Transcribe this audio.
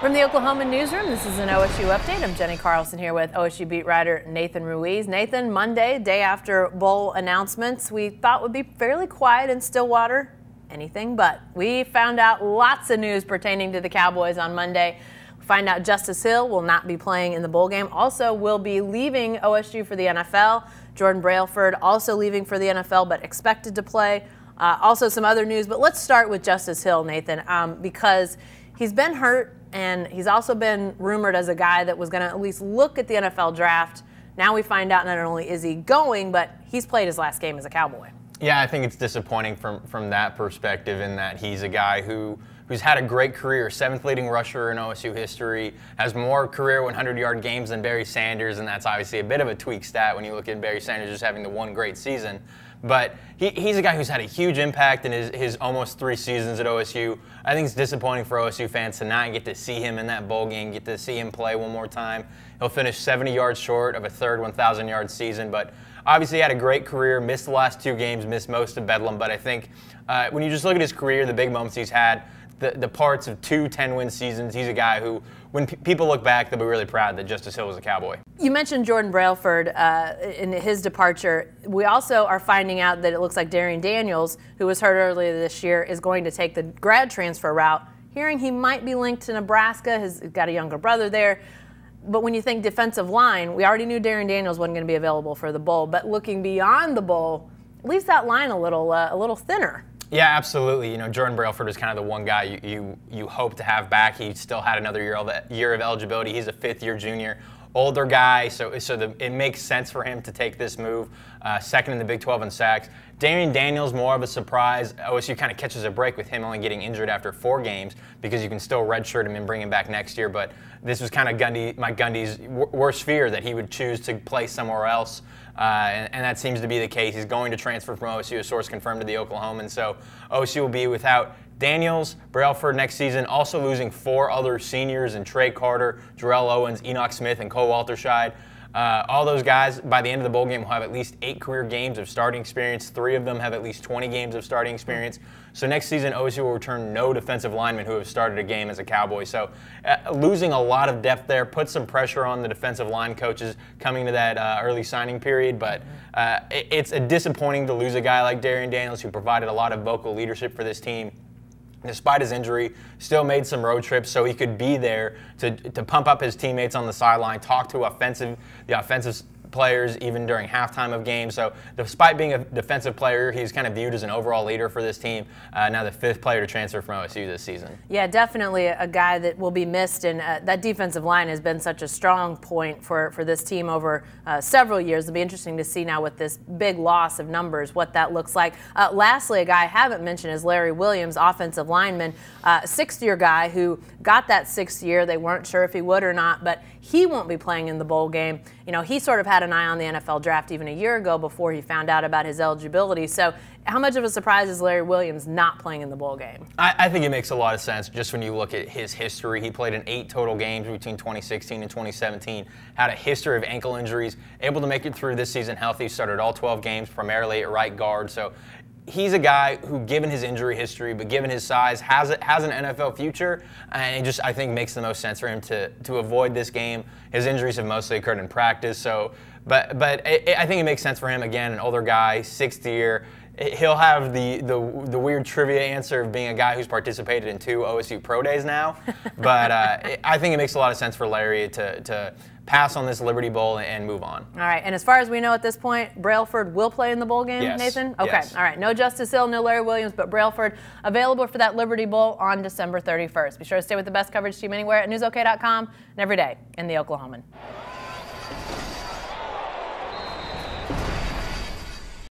From the Oklahoman newsroom, this is an OSU update. I'm Jenny Carlson here with OSU beat writer Nathan Ruiz. Nathan, Monday, day after bowl announcements, we thought would be fairly quiet in Stillwater. Anything but. We found out lots of news pertaining to the Cowboys on Monday. We find out Justice Hill will not be playing in the bowl game. Also will be leaving OSU for the NFL. Jordan Brailford also leaving for the NFL but expected to play. Also some other news, but let's start with Justice Hill, Nathan, because he's been hurt. And he's also been rumored as a guy that was going to at least look at the NFL draft. Now we find out not only is he going, but he's played his last game as a Cowboy. Yeah, I think it's disappointing from that perspective in that he's a guy who's had a great career, 7th leading rusher in OSU history, has more career 100-yard games than Barry Sanders, and that's obviously a bit of a tweak stat when you look at Barry Sanders just having the one great season. But he's a guy who's had a huge impact in his almost 3 seasons at OSU. I think it's disappointing for OSU fans to not get to see him in that bowl game, get to see him play one more time. He'll finish 70 yards short of a third 1,000-yard season, but obviously he had a great career, missed the last 2 games, missed most of Bedlam. But I think when you just look at his career, the big moments he's had, the parts of 2 10-win seasons, he's a guy who, when people look back, they'll be really proud that Justice Hill was a Cowboy. You mentioned Jordan Brailford in his departure. We also are finding out that it looks like Darian Daniels, who was hurt earlier this year, is going to take the grad transfer route. Hearing he might be linked to Nebraska, he's got a younger brother there. But when you think defensive line, we already knew Darian Daniels wasn't going to be available for the bowl. But looking beyond the bowl, leaves that line a little thinner. Yeah, absolutely. You know, Jordan Brailford is kind of the one guy you hope to have back. He still had another year of eligibility. He's a 5th-year junior, older guy, so it makes sense for him to take this move. 2nd in the Big 12 in sacks. Darian Daniels, more of a surprise. OSU kind of catches a break with him only getting injured after 4 games because you can still redshirt him and bring him back next year. But this was kind of Mike Gundy's worst fear, that he would choose to play somewhere else. And that seems to be the case. He's going to transfer from OSU, a source confirmed to the Oklahoman. So OSU will be without Daniels, Brailford next season, also losing 4 other seniors in Trey Carter, Jarrell Owens, Enoch Smith, and Cole Walterscheid. All those guys, by the end of the bowl game, will have at least 8 career games of starting experience. 3 of them have at least 20 games of starting experience. So next season, OSU will return no defensive linemen who have started a game as a Cowboy. So losing a lot of depth there puts some pressure on the defensive line coaches coming to that early signing period. But it's disappointing to lose a guy like Darian Daniels, who provided a lot of vocal leadership for this team. Despite his injury, still made some road trips so he could be there to pump up his teammates on the sideline, talk to the offensive players even during halftime of games. So despite being a defensive player, he's kind of viewed as an overall leader for this team. Now the 5th player to transfer from OSU this season. Yeah, definitely a guy that will be missed, and that defensive line has been such a strong point for this team over several years. It'll be interesting to see now with this big loss of numbers what that looks like. Lastly, a guy I haven't mentioned is Larry Williams, offensive lineman, 6th-year guy who got that 6th year. They weren't sure if he would or not, but he won't be playing in the bowl game. You know, he sort of had an eye on the NFL draft even a year ago before he found out about his eligibility. So how much of a surprise is Larry Williams not playing in the bowl game? I think it makes a lot of sense just when you look at his history. He played in 8 total games between 2016 and 2017, had a history of ankle injuries, able to make it through this season healthy, started all 12 games, primarily at right guard. So he's a guy who, given his injury history, but given his size, has an NFL future, and it just, I think, makes the most sense for him to avoid this game. His injuries have mostly occurred in practice, so but I think it makes sense for him. Again, an older guy, 6th year. He'll have the weird trivia answer of being a guy who's participated in 2 OSU Pro Days now, but I think it makes a lot of sense for Larry to pass on this Liberty Bowl and move on. All right, and as far as we know at this point, Brailford will play in the bowl game, yes. Nathan? Okay, yes. All right, no Justice Hill, no Larry Williams, but Brailford available for that Liberty Bowl on December 31st. Be sure to stay with the best coverage team anywhere at newsok.com and every day in the Oklahoman.